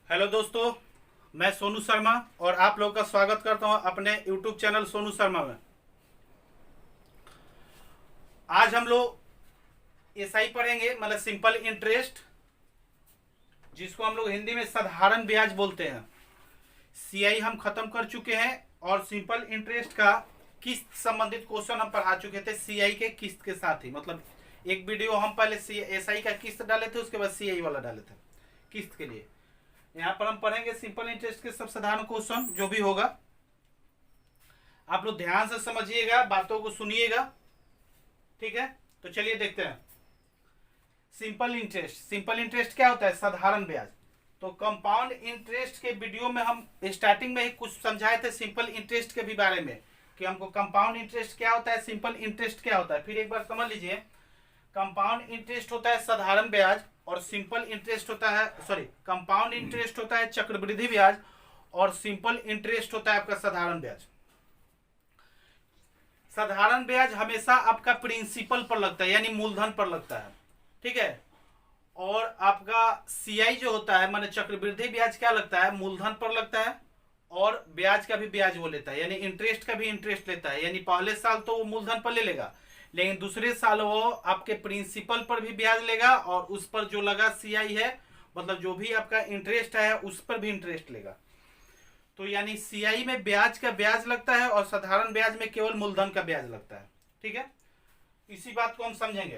Hello दोस्तों, मैं सोनू शर्मा और आप लोगों का स्वागत करता हूं अपने यूट्यूब चैनल सोनू शर्मा में। आज हम लोग एसआई पढ़ेंगे, मतलब सिंपल इंटरेस्ट, जिसको हम लोग हिंदी में साधारण ब्याज बोलते हैं। सीआई हम खत्म कर चुके हैं और सिंपल इंटरेस्ट का किस्त संबंधित क्वेश्चन हम पढ़ा चुके थे सीआई के किस्त के साथ ही। मतलब एक वीडियो हम पहले एसआई का किस्त डाले थे, उसके बाद सीआई वाला डाले थे किस्त के लिए। यहाँ पर हम पढ़ेंगे सिंपल इंटरेस्ट के सब साधारण क्वेश्चन जो भी होगा। आप लोग ध्यान से समझिएगा, बातों को सुनिएगा, ठीक है। तो चलिए देखते हैं सिंपल इंटरेस्ट। सिंपल इंटरेस्ट क्या होता है? साधारण ब्याज। तो कंपाउंड इंटरेस्ट के वीडियो में हम स्टार्टिंग में ही कुछ समझाए थे सिंपल इंटरेस्ट के भी बारे में, कि हमको कंपाउंड इंटरेस्ट क्या होता है, सिंपल इंटरेस्ट क्या होता है। फिर एक बार समझ लीजिए, कंपाउंड इंटरेस्ट होता है साधारण ब्याज और सिंपल इंटरेस्ट होता है, कंपाउंड इंटरेस्ट होता है चक्रवृद्धि ब्याज और सिंपल इंटरेस्ट होता है आपका साधारण ब्याज। साधारण ब्याज हमेशा आपका प्रिंसिपल पर लगता है, यानी मूलधन पर लगता है, ठीक है। और आपका सीआई जो होता है, माने चक्रवृद्धि ब्याज, क्या लगता है? मूलधन पर लगता है और ब्याज का भी ब्याज वो लेता है, यानी इंटरेस्ट का भी इंटरेस्ट लेता है। यानी पहले साल तो वो मूलधन पर ले लेगा, लेकिन दूसरे साल वो आपके प्रिंसिपल पर भी ब्याज लेगा और उस पर जो लगा सीआई है, मतलब जो भी आपका इंटरेस्ट है उस पर भी इंटरेस्ट लेगा। तो यानी सीआई में ब्याज का ब्याज लगता है और साधारण ब्याज में केवल मूलधन का ब्याज लगता है, ठीक है। इसी बात को हम समझेंगे।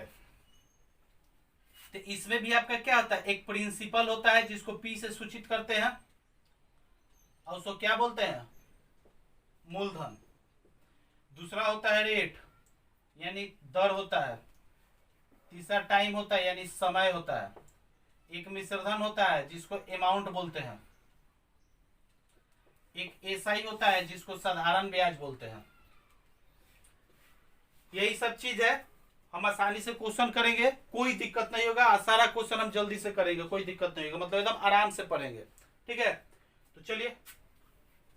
तो इसमें भी आपका क्या होता है? एक प्रिंसिपल होता है जिसको पी से सूचित करते हैं और उसको क्या बोलते हैं? मूलधन। दूसरा होता है रेट, यानी दर होता है। तीसरा टाइम होता है, यानी समय होता है। एक मिश्रधन होता है जिसको अमाउंट बोलते हैं। एक एसआई होता है जिसको साधारण ब्याज बोलते हैं। यही सब चीज है। हम आसानी से क्वेश्चन करेंगे, कोई दिक्कत नहीं होगा। सारा क्वेश्चन हम जल्दी से करेंगे, कोई दिक्कत नहीं होगा, मतलब एकदम आराम से पढ़ेंगे, ठीक है। तो चलिए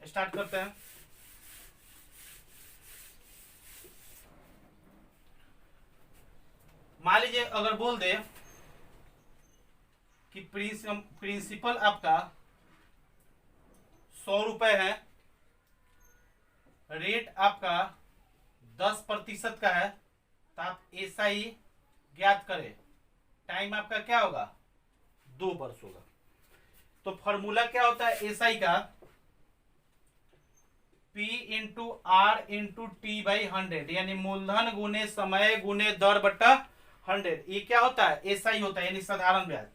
स्टार्ट करते हैं। मान लीजिए अगर बोल दे कि प्रिंसिपल आपका 100 रुपए है, रेट आपका 10% का है, तो आप एसआई ज्ञात करें। टाइम आपका क्या होगा? 2 वर्ष होगा। तो फॉर्मूला क्या होता है एसआई का? P into R into T by 100, यानी मूलधन गुने समय गुने दर बट्टा 100। ये क्या होता है? एसआई होता है, यानी साधारण ब्याज।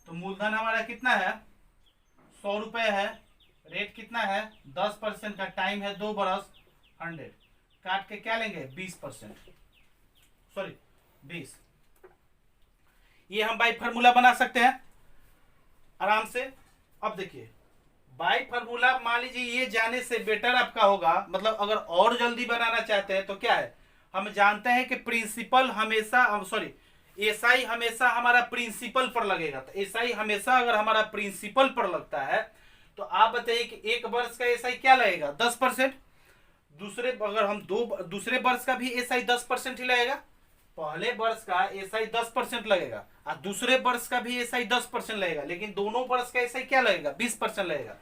तो मूलधन हमारा कितना है? 100 रुपए है। रेट कितना है? 10% का। टाइम है 2 बरस। 100 काट के क्या लेंगे? 20%, 20। ये हम बाई फार्मूला बना सकते हैं आराम से। अब देखिए, बाई फार्मूला मान लीजिए ये जाने से बेटर आपका होगा, मतलब अगर और जल्दी बनाना चाहते हैं तो क्या है, हम जानते हैं कि प्रिंसिपल हमेशा, एसआई हमेशा हमारा प्रिंसिपल पर लगेगा। तो एसआई हमेशा अगर हमारा प्रिंसिपल पर लगता है तो आप बताइए कि 1 वर्ष का एसआई क्या लगेगा? 10%। दूसरे वर्ष का भी एसआई 10% ही लगेगा। पहले वर्ष का एसआई 10% लगेगा और दूसरे वर्ष का भी एसआई 10% लगेगा, लेकिन दोनों वर्ष का एसआई क्या लगेगा? 20% लगेगा।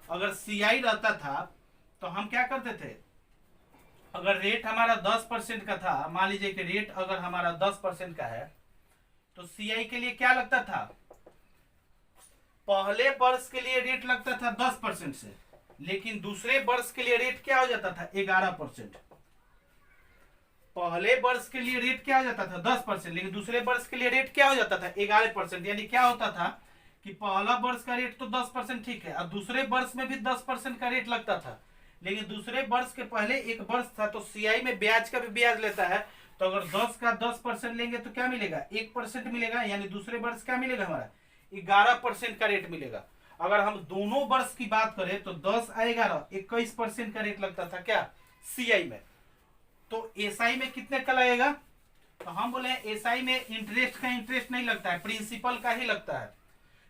अगर सीआई रहता था तो हम क्या करते थे? अगर रेट हमारा 10% का था, मान लीजिए कि रेट अगर हमारा 10% का है, तो सीआई के लिए क्या लगता था? पहले वर्ष के लिए रेट लगता था 10% से, लेकिन दूसरे वर्ष के लिए रेट क्या हो जाता था? 11%। पहले वर्ष के लिए रेट क्या हो जाता था? 10%, लेकिन दूसरे वर्ष के लिए रेट क्या हो जाता था? 11%। यानी क्या होता था कि पहला वर्ष का रेट तो 10% ठीक है, और दूसरे वर्ष में भी 10% का रेट लगता था, लेकिन दूसरे वर्ष के पहले एक वर्ष था। तो सीआई में ब्याज का भी ब्याज लेता है। तो अगर 10 का 10% लेंगे तो क्या मिलेगा? 1% मिलेगा, यानी दूसरे वर्ष क्या मिलेगा? हमारा 11% का रेट मिलेगा। अगर हम दोनों वर्ष की बात करें तो 10 और 11 21% का रेट लगता था क्या? सीआई में। तो एसआई में कितने का लगेगा? तो हम बोले एसआई में इंटरेस्ट का इंटरेस्ट नहीं लगता है, प्रिंसिपल का ही लगता है।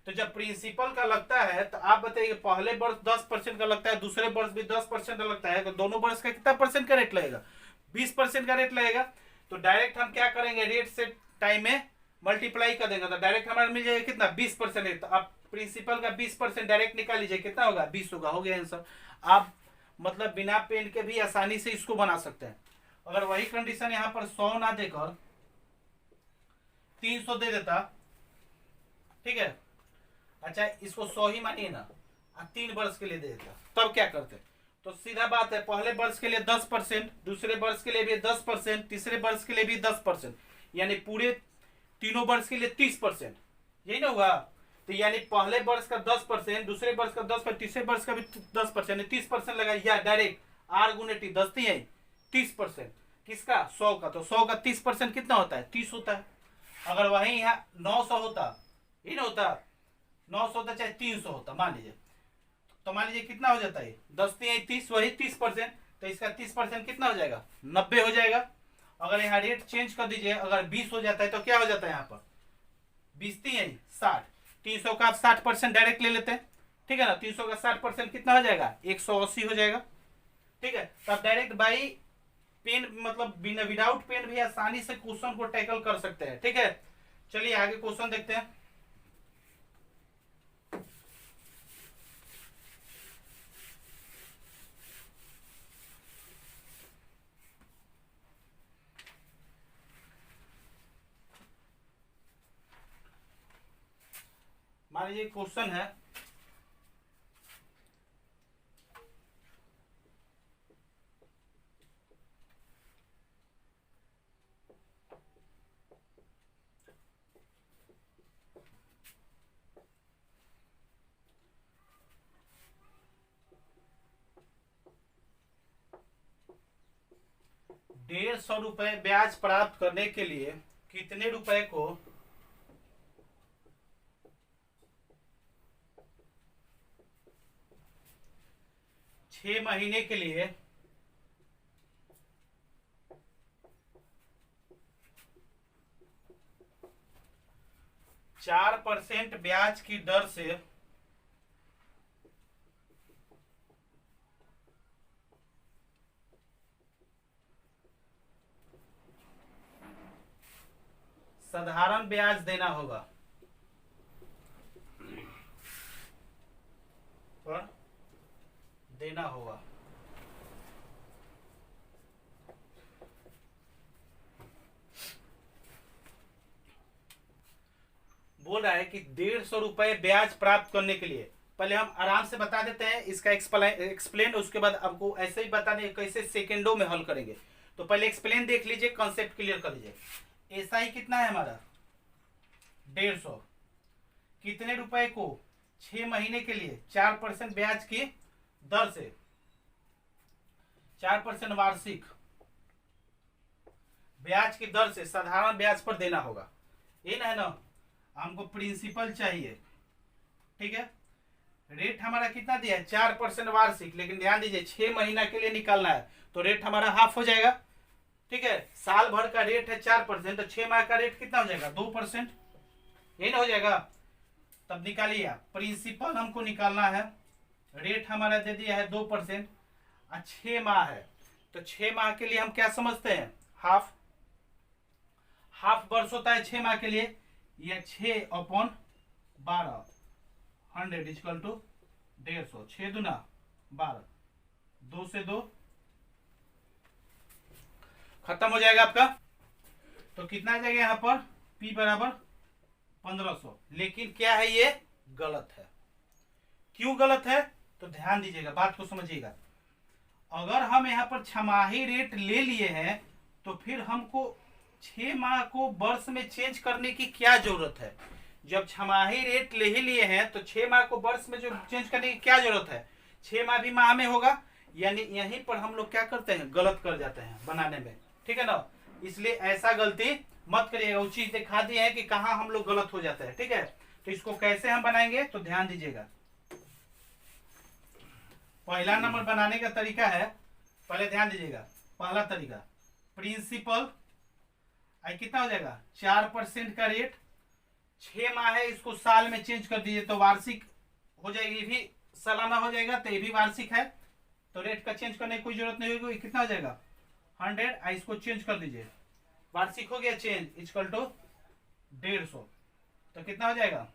तो जब प्रिंसिपल का लगता है तो आप बताइए, पहले वर्ष 10% का लगता है, दूसरे वर्ष भी 10% का लगता है, तो दोनों वर्ष का कितना परसेंट का रेट लगेगा? 20% का रेट लगेगा। तो डायरेक्ट हम क्या करेंगे? रेट से टाइम में मल्टीप्लाई कर देंगे तो डायरेक्ट हमारा मिल जाएगा कितना? 20% रेट। तो आप प्रिंसिपल का 20% डायरेक्ट निकाल लीजिए, कितना होगा 20 होगा, हो गया आंसर। आप मतलब बिना पेन के भी आसानी से इसको बना सकते हैं। अगर वही कंडीशन यहाँ पर 100 ना देकर 300 दे देता, ठीक है, अच्छा इसको 100 ही मानिए ना, 3 वर्ष के लिए दे देता, तब क्या करते? तो सीधा बात है, पहले वर्ष के लिए 10%, दूसरे वर्ष के लिए भी 10%, तीसरे वर्ष के लिए भी 10%, यानी पूरे तीनों वर्ष के लिए 30%, यही ना हुआ? तो यानी पहले वर्ष का 10%, दूसरे वर्ष का 10%, तीसरे वर्ष का भी 10%, 30% लगा, या डायरेक्ट आर गुने टी 10 है 30%, किसका? 100 का। तो 100 का 30% कितना होता है? 30 होता है। अगर वही यहाँ 900 होता, ये ना होता, 900 होता चाहे 300 होता मान लीजिए, तो मान लीजिए कितना हो जाता है? 10 30, वही 30%, तो इसका 30% कितना हो जाएगा? 90 हो जाएगा। अगर यहाँ रेट चेंज कर दीजिए, अगर 20 हो जाता है तो क्या हो जाता है? यहाँ पर 20 60, 300 का आप 60% डायरेक्ट ले लेते हैं, ठीक है ना? 300 का 60% कितना हो जाएगा? 180 हो जाएगा, ठीक है। तो आप डायरेक्ट बाई पेन मतलब बिना विदाउट पेन भी आसानी से क्वेश्चन को टैकल कर सकते हैं, ठीक है। चलिए आगे क्वेश्चन देखते हैं। मान लीजिए क्वेश्चन है, ₹150 ब्याज प्राप्त करने के लिए कितने रुपए को 6 महीने के लिए 4% ब्याज की दर से साधारण ब्याज देना होगा, पर देना होगा। बोल रहा है कि ₹150 ब्याज प्राप्त करने के लिए, पहले हम आराम से बता देते हैं इसका एक्सप्लेन, उसके बाद आपको ऐसे ही बता दें कैसे सेकेंडों में हल करेंगे। तो पहले एक्सप्लेन देख लीजिए, कॉन्सेप्ट क्लियर कर लीजिए। एसआई कितना है हमारा? 150, कितने रुपए को 6 महीने के लिए 4% ब्याज की दर से, 4% वार्षिक ब्याज की दर से साधारण ब्याज पर देना होगा, ये ना है ना? हमको प्रिंसिपल चाहिए, ठीक है। रेट हमारा कितना दिया है? 4% वार्षिक, लेकिन ध्यान दीजिए 6 महीना के लिए निकालना है, तो रेट हमारा हाफ हो जाएगा, ठीक है। साल भर का रेट है 4%, तो 6 माह का रेट कितना हो जाएगा? 2%, यही ना हो जाएगा? तब निकालिए आप, प्रिंसिपल हमको निकालना है, रेट हमारा दे दिया है 2%, 6 माह है, तो 6 माह के लिए हम क्या समझते हैं? हाफ, हाफ वर्ष होता है 6 माह के लिए, यह 6/12, 100 इक्वल टू 150, 6 दूना 12, 2 से 2 खत्म हो जाएगा आपका। तो कितना आ जाएगा यहाँ पर? P बराबर 1500। लेकिन क्या है, ये गलत है। क्यों गलत है? तो ध्यान दीजिएगा, बात को समझिएगा। अगर हम यहाँ पर छमाही रेट ले लिए हैं, तो फिर हमको 6 माह को वर्ष में चेंज करने की क्या जरूरत है? जब छमाही रेट ले ही लिए हैं, तो 6 माह को वर्ष में जो चेंज करने की क्या जरूरत है? 6 माह भी माह में होगा, यानी यहीं पर हम लोग क्या करते हैं? गलत कर जाते हैं बनाने में, ठीक है ना? इसलिए ऐसा गलती मत करिएगा। वो चीज दिखा दी है कि कहाँ हम लोग गलत हो जाते हैं, ठीक है। तो इसको कैसे हम बनाएंगे, तो ध्यान दीजिएगा। पहला नंबर बनाने का तरीका है, पहले ध्यान दीजिएगा, पहला तरीका प्रिंसिपल कितना हो जाएगा? 4% का रेट, 6 माह है, इसको साल में चेंज कर दीजिए तो वार्षिक हो जाएगी, ये भी सालाना हो जाएगा, तो ये भी वार्षिक है, तो रेट का चेंज करने की कोई जरूरत नहीं होगी। कितना हो जाएगा? 100, इसको चेंज कर दीजिए, वार्षिक हो गया चेंज, इक्वल टू 150, तो कितना हो जाएगा?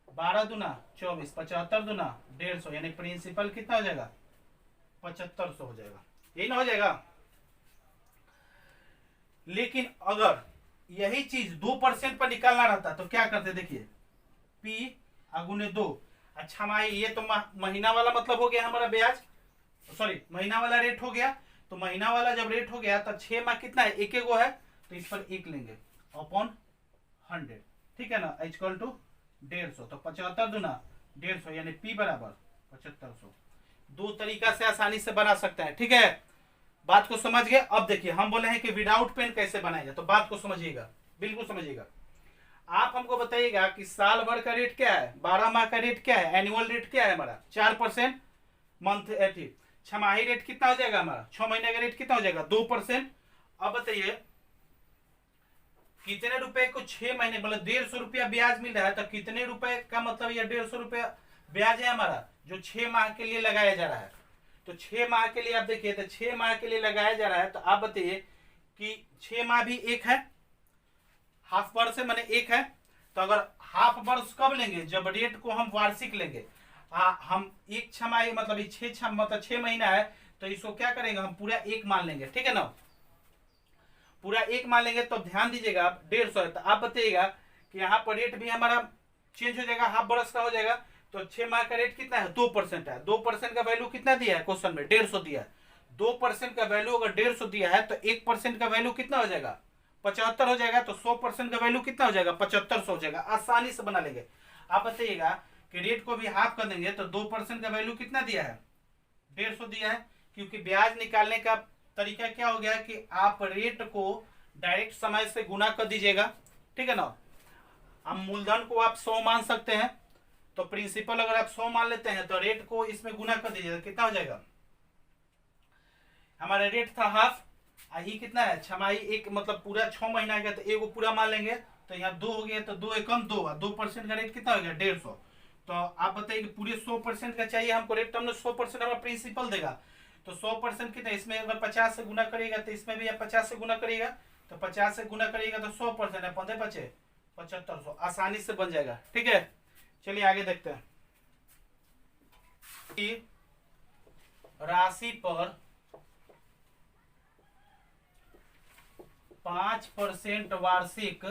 12 दूना 24, 75 दूना 150, यानी प्रिंसिपल कितना हो जाएगा 7500 हो जाएगा, यही ना हो जाएगा। लेकिन अगर यही चीज 2% पर निकालना रहता तो क्या करते, देखिए P अगुने 2। अच्छा भाई ये तो महीना वाला मतलब हो गया हमारा ब्याज, सॉरी महीना वाला रेट हो गया। तो महीना वाला जब रेट हो गया तो 6 माह कितना है, एक गो है, तो इस पर 1 लेंगे अपॉन 100, ठीक है ना, इक्वल टू 150। तो 75 दूना 150, यानी P बराबर 7500। दो तरीका से आसानी से बना सकते हैं, ठीक है, बात को समझ गए। अब देखिए हम बोले हैं कि विदाउट पेन कैसे बनाएगा, तो बात को समझिएगा, बिल्कुल समझिएगा। आप हमको बताइएगा कि साल भर का रेट क्या है, 12 माह का रेट क्या है, एनुअल रेट क्या है हमारा 4%, मंथ छमाही रेट कितना हो जाएगा हमारा, 6 महीने का रेट कितना हो जाएगा 2%। अब बताइए कितने रुपए को 6 महीने मतलब 150 रुपया ब्याज मिल रहा है, तो कितने रुपए का मतलब ये 150 रुपया ब्याज है हमारा जो 6 माह के लिए लगाया जा रहा है। तो 6 माह के लिए आप देखिए, तो 6 माह के लिए लगाया जा रहा है, तो आप बताइए कि 6 माह भी एक है, हाफ वर्ष है मैंने एक है। तो अगर हाफ वर्ष कब लेंगे, जब रेट को हम वार्षिक लेंगे। हम एक छमाही मतलब 6 मतलब 6 महीना है, तो इसको क्या करेंगे हम पूरा एक मान लेंगे, ठीक है ना, पूरा एक मान लेंगे। तो ध्यान दीजिएगा आप 150 है, तो आप बताइएगा कि यहाँ पर रेट भी हमारा चेंज हो जाएगा, हाफ बरस का हो जाएगा। तो 6 माह का रेट कितना है 2% है, 2% का वैल्यू कितना दिया है क्वेश्चन में 150 दिया है। 2% का वैल्यू अगर 150 दिया है तो 1% का वैल्यू कितना हो जाएगा 75 हो जाएगा। तो 100% का वैल्यू कितना हो जाएगा 7500 हो जाएगा, आसानी से बना लेंगे। आप बताइएगा कि रेट को भी हाफ कर देंगे तो 2% का वैल्यू कितना दिया है 150 दिया है। क्योंकि ब्याज निकालने का तरीका क्या हो गया कि आप रेट को डायरेक्ट समय से गुना कर दीजिएगा, ठीक है ना। अब मूलधन को आप 100 मान सकते हैं, तो प्रिंसिपल अगर आप 100 मान लेते हैं तो रेट को इसमें गुना कर दीजिएगा, कितना हो जाएगा, हमारा रेट था हाफ, ही कितना है छमाही एक मतलब पूरा 6 महीना गया, तो एगो पूरा मान लेंगे। तो यहाँ 2 हो गया, तो 2 एकम 2, 2% का रेट कितना हो गया 150। तो आप बताइए कि पूरे 100% का चाहिए हमको रेट, तो हमने 100% हमारा प्रिंसिपल देगा। तो 100% कितना, इसमें अगर 50 से गुना करेगा तो इसमें भी आप 50 से गुना करिएगा, तो 50 से गुना करिएगा तो 100% है, 15 बचे 7500, आसानी से बन जाएगा, ठीक है। चलिए आगे देखते हैं कि राशि पर 5% वार्षिक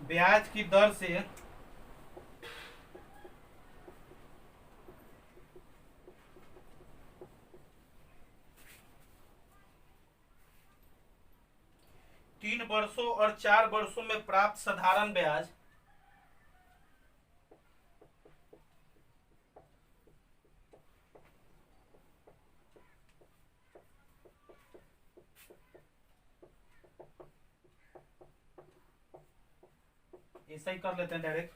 ब्याज की दर से तीन वर्षों और 4 वर्षों में प्राप्त साधारण ब्याज ऐसा ही कर लेते हैं डायरेक्ट,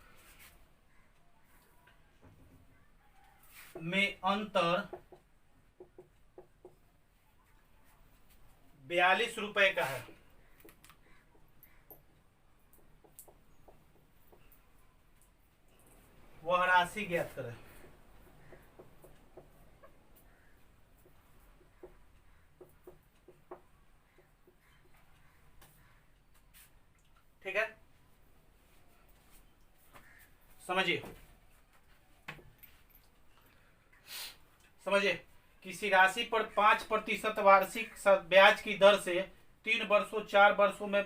में अंतर 42 रुपए का है। वह राशि ज्ञात करें। ठीक है, समझिए समझिए, किसी राशि पर 5% वार्षिक ब्याज की दर से 3 वर्षों 4 वर्षों में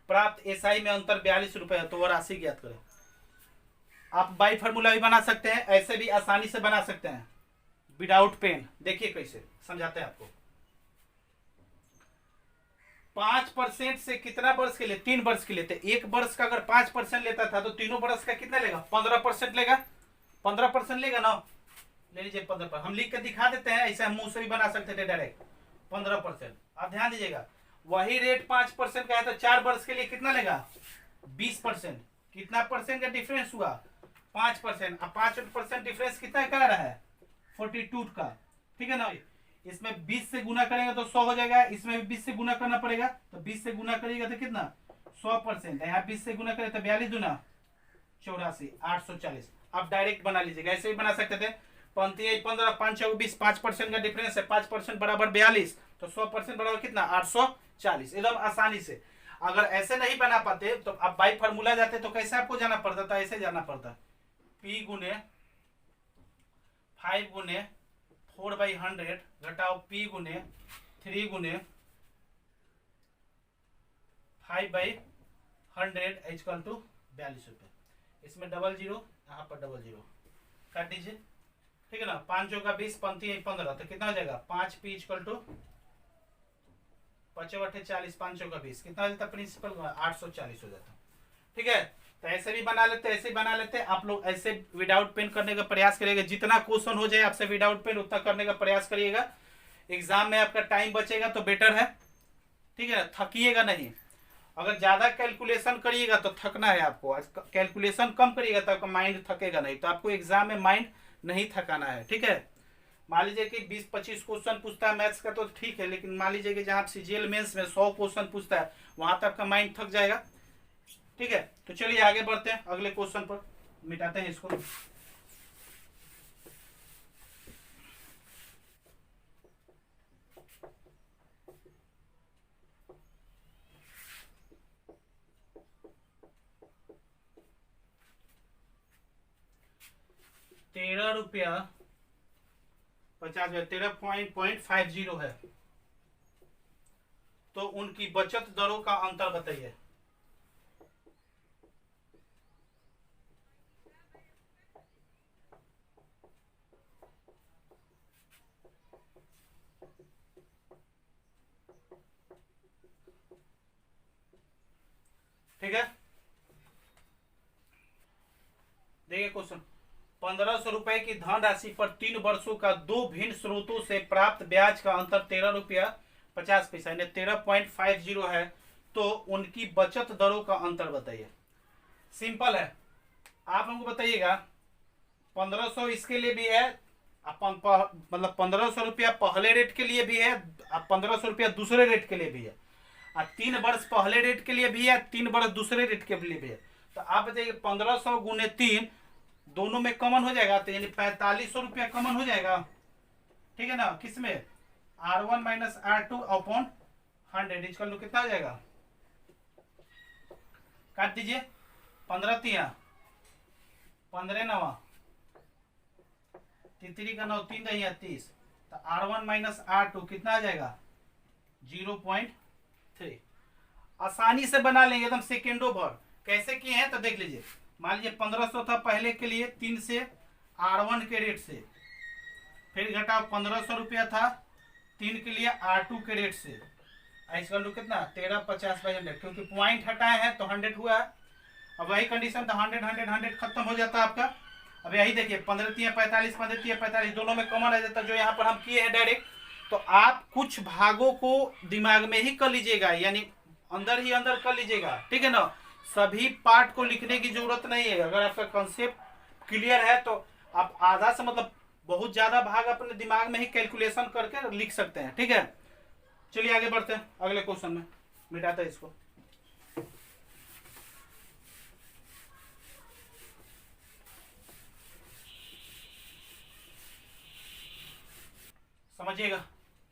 प्राप्त एसआई में अंतर 42 रुपए है, तो वह राशि ज्ञात करें। आप बाई फार्मूला भी बना सकते हैं, ऐसे भी आसानी से बना सकते हैं विदाउट पेन। देखिए कैसे समझाते हैं आपको। 5% से कितना वर्ष के लिए, 3 वर्ष के लिए। तो एक वर्ष का अगर 5% लेता था तो तीनों वर्ष का कितना लेगा 15% लेगा, 15% लेगा ना, ले लीजिए 15%। हम लिख कर दिखा देते हैं, ऐसे हम मुंह से भी बना सकते थे डायरेक्ट 15%। आप ध्यान दीजिएगा, वही रेट 5% का है तो 4 वर्ष के लिए कितना लेगा 20%। कितना परसेंट का डिफरेंस हुआ 5%। अब 5% डिफरेंस कितना कर रहा है 42 का, ठीक है ना। इसमें 20 से गुना करेंगे तो 100 हो जाएगा, इसमें भी 20 से गुना करना पड़ेगा, तो 20 से गुना करिएगा तो कितना 100%। यहाँ 20 से गुना करें तो 42 दूना 84, 840। आप डायरेक्ट बना लीजिएगा, ऐसे ही बना सकते थे। 15 5 20, 5% का डिफरेंस है, 5% बराबर 42, तो 100% बराबर कितना 840, एकदम आसानी से। अगर ऐसे नहीं बना पाते तो आप बाई फार्मूला जाते तो कैसे आपको जाना पड़ता था, ऐसे जाना पड़ता, P गुने 5 गुने 4/100 घटाओ P गुने 3 गुने 5/100 इक्वल टू 42 रुपये। इसमें डबल जीरो, यहाँ पर डबल जीरो काट दीजिए, ठीक है ना। 5 चौका 20, पंती 15, तो कितना हो जाएगा 5P इक्वल टू 5 × 40, 5 चौका 20, कितना हो जाता प्रिंसिपल 840 हो जाता, ठीक है। तो ऐसे भी बना लेते, ऐसे ही बना लेते। आप लोग ऐसे विदाउट पेन करने का प्रयास करिएगा, जितना क्वेश्चन हो जाए आपसे विदाउट पेन उतना करने का प्रयास करिएगा। एग्जाम में आपका टाइम बचेगा तो बेटर है, ठीक है, थकिएगा नहीं। अगर ज्यादा कैलकुलेशन करिएगा तो थकना है आपको, कैलकुलेशन कम करिएगा तो आपका माइंड थकेगा नहीं, तो आपको एग्जाम में माइंड नहीं थकाना है, ठीक है। मान लीजिए कि 20-25 क्वेश्चन पूछता है मैथ्स का तो ठीक है, लेकिन मान लीजिए कि जहां सीजीएल मेंस में 100 क्वेश्चन पूछता है वहां तक आपका माइंड थक जाएगा, ठीक है। तो चलिए आगे बढ़ते हैं, अगले क्वेश्चन पर मिटाते हैं इसको। ₹13.50 13.50 है, तो उनकी बचत दरों का अंतर बताइए। ठीक है, देखिए क्वेश्चन, 1500 रुपए की धनराशि पर 3 वर्षों का 2 भिन्न स्रोतों से प्राप्त ब्याज का अंतर ₹13.50 यानी 13.50 है, तो उनकी बचत दरों का अंतर बताइए। सिंपल है, आप हमको बताइएगा 1500 इसके लिए भी है, मतलब 1500 रुपया पहले रेट के लिए भी है, 1500 रुपया दूसरे रेट के लिए भी है, 3 वर्ष पहले रेट के लिए भी है, 3 वर्ष दूसरे रेट के लिए भी है। तो आप बताइए 1500 गुने 3 दोनों में कॉमन हो जाएगा, तो यानी 4500 रुपया कॉमन हो जाएगा, ठीक है ना। किसमें R1 - R2 upon 100 equal to कितना हो जाएगा, काट दीजिए, 15 तिया 15 9 तितरी का 9 3 दहिया 30, तो R1 - R2 कितना आ जाएगा 0.3। आसानी से बना लेंगे एकदम सेकेंडों भर। कैसे किए हैं तो देख लीजिए, मान लीजिए 1500 था पहले के लिए 3 से R1 के रेट से, फिर घटाओ 1500 रुपया था 3 के लिए R2 के रेट से, इक्वल टू कितना 13.50/100, क्योंकि पॉइंट हटाए हैं तो 100 हुआ है। अब वही कंडीशन तो 100 खत्म हो जाता है आपका। अब यही देखिए 15 तिया 45 15 तिया 45 दोनों में कॉमन आ जाता है, जो यहाँ पर हम किए हैं डायरेक्ट। तो आप कुछ भागों को दिमाग में ही कर लीजिएगा, यानी अंदर ही अंदर कर लीजिएगा, ठीक है ना। सभी पार्ट को लिखने की जरूरत नहीं है। अगर आपका कॉन्सेप्ट क्लियर है तो आप आधा से मतलब बहुत ज्यादा भाग अपने दिमाग में ही कैलकुलेशन करके लिख सकते हैं, ठीक है। चलिए आगे बढ़ते हैं अगले क्वेश्चन में, मिटाते हैं इसको। समझिएगा,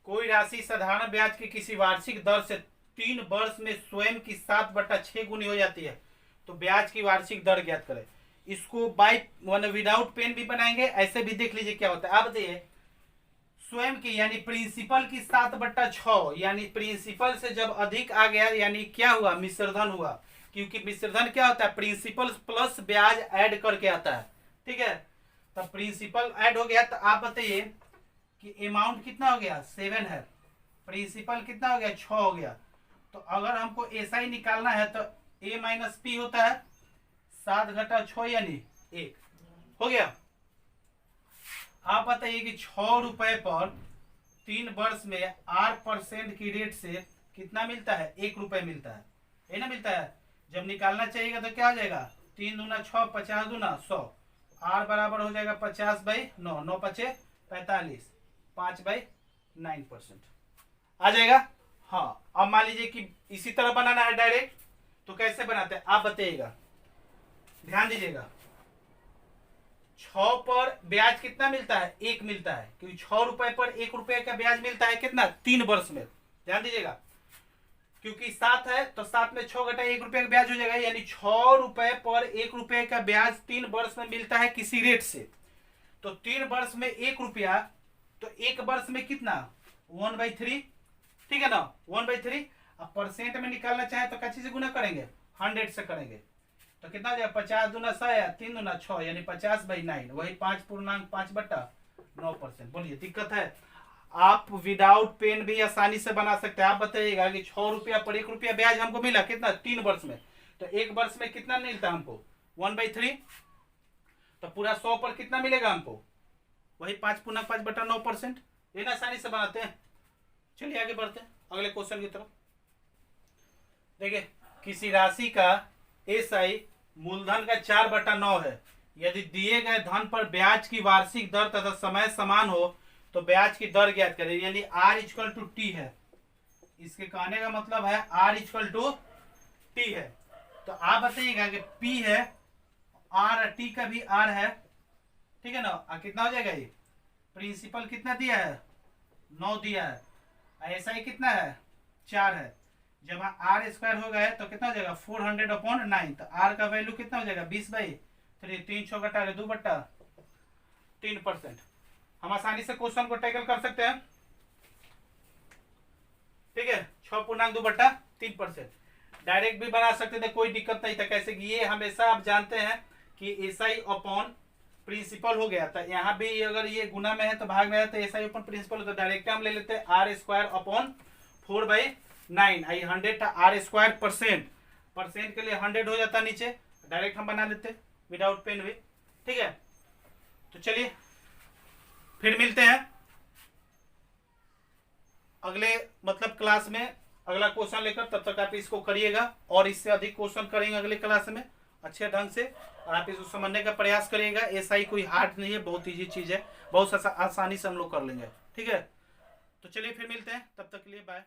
कोई राशि साधारण ब्याज की किसी वार्षिक दर से 3 वर्ष में स्वयं की 7/6 गुनी हो जाती है, तो ब्याज की वार्षिक दर ज्ञात करें। इसको बाय विदाउट पेन भी बनाएंगे, ऐसे भी देख लीजिए क्या होता है। आप बताइए स्वयं की यानी प्रिंसिपल की 7/6, यानी प्रिंसिपल से जब अधिक आ गया यानी क्या हुआ मिश्रधन हुआ, क्योंकि मिश्रधन क्या होता है प्रिंसिपल प्लस ब्याज ऐड करके आता है, ठीक है। तब प्रिंसिपल ऐड हो गया, तो आप बताइए कि अमाउंट कितना हो गया 7 है, प्रिंसिपल कितना हो गया 6 हो गया। तो अगर हमको ऐसा ही निकालना है तो A - P होता है 7 घटा 6 यानी 1 हो गया। आप बताइए कि 6 रुपए पर 3 वर्ष में 8% की रेट से कितना मिलता है 1 रुपए मिलता है ना, मिलता है। जब निकालना चाहिएगा तो क्या हो जाएगा 3 दूना 6 50 दूना 100, R बराबर हो जाएगा 50/9, 9 पचे 45, 5/9% आ जाएगा। हाँ, अब मान लीजिए कि इसी तरह बनाना है डायरेक्ट, तो कैसे बनाते हैं आप बताइएगा, ध्यान दीजिएगा। 6 पर ब्याज कितना मिलता है 1 मिलता है, क्योंकि 6 रुपए पर 1 रुपए का ब्याज मिलता है कितना 3 वर्ष में, ध्यान दीजिएगा। क्योंकि 7 है तो 7 में 6 घटा 1 रुपये का ब्याज हो जाएगा, यानी 6 रुपए पर 1 रुपये का ब्याज 3 वर्ष में मिलता है किसी रेट से। तो 3 वर्ष में 1 रुपया, तो 1 वर्ष में कितना 1/3, ठीक है ना 1/3। अब परसेंट में निकालना चाहे तो किसी से गुना करेंगे 100 से करेंगे, तो कितना हो जाएगा 50 दूना 100 या 3 दूना 6 यानी 50/9, वही 5.5/9%। बोलिए दिक्कत है? आप विदाउट पेन भी आसानी से बना सकते हैं। आप बताइएगा कि 6 रुपया पर 1 रुपया ब्याज हमको मिला कितना 3 वर्ष में, तो 1 वर्ष में कितना मिलता हमको 1/3, तो पूरा 100 पर कितना मिलेगा हमको वही 5.5/9%। ये ना आसानी से बनाते हैं। चलिए आगे बढ़ते हैं अगले क्वेश्चन की तरफ। देखिए किसी राशि का एसआई मूलधन का 4/9 है। यदि दिए गए धन पर ब्याज की वार्षिक दर तथा समय समान हो तो ब्याज की दर ज्ञात करें, यानी R=T है। इसके कहने का मतलब है R=T है। तो आप बताइएगा कि P है R, T का भी R है, ठीक है ना। कितना हो जाएगा ये प्रिंसिपल कितना दिया है 9 दिया है, ऐसा ही कितना है 4 है। जब R² हो गया तो कितना हो जाएगा 400/9, तो R का वैल्यू कितना हो जाएगा 20/3, 3 6 घटा 2/3%। हम आसानी से क्वेश्चन को टैकल कर सकते हैं, ठीक है 6.2/3%। डायरेक्ट भी बना सकते थे, कोई दिक्कत नहीं था। कैसे कि ये हमेशा आप जानते हैं कि एसआई अपॉन प्रिंसिपल हो गया था। यहाँ भी अगर ये गुना में है तो भाग में है तो एसआई अपॉन प्रिंसिपल होता है। डायरेक्ट हम ले लेते हैं R²/4/9। आई 100 था R²%, परसेंट के लिए 100 हो जाता नीचे, डायरेक्ट हम बना लेते विदाउट पेन भी, ठीक है। तो चलिए फिर मिलते हैं अगले मतलब क्लास में अगला क्वेश्चन लेकर। तब तक आप इसको करिएगा और इससे अधिक क्वेश्चन करेंगे अगले क्लास में अच्छे ढंग से, और आप इसको समझने का प्रयास करिएगा। ऐसा ही कोई हार्ड नहीं है, बहुत ईजी चीज है, बहुत आसानी से हम लोग कर लेंगे, ठीक है। तो चलिए फिर मिलते हैं, तब तक के लिए बाय।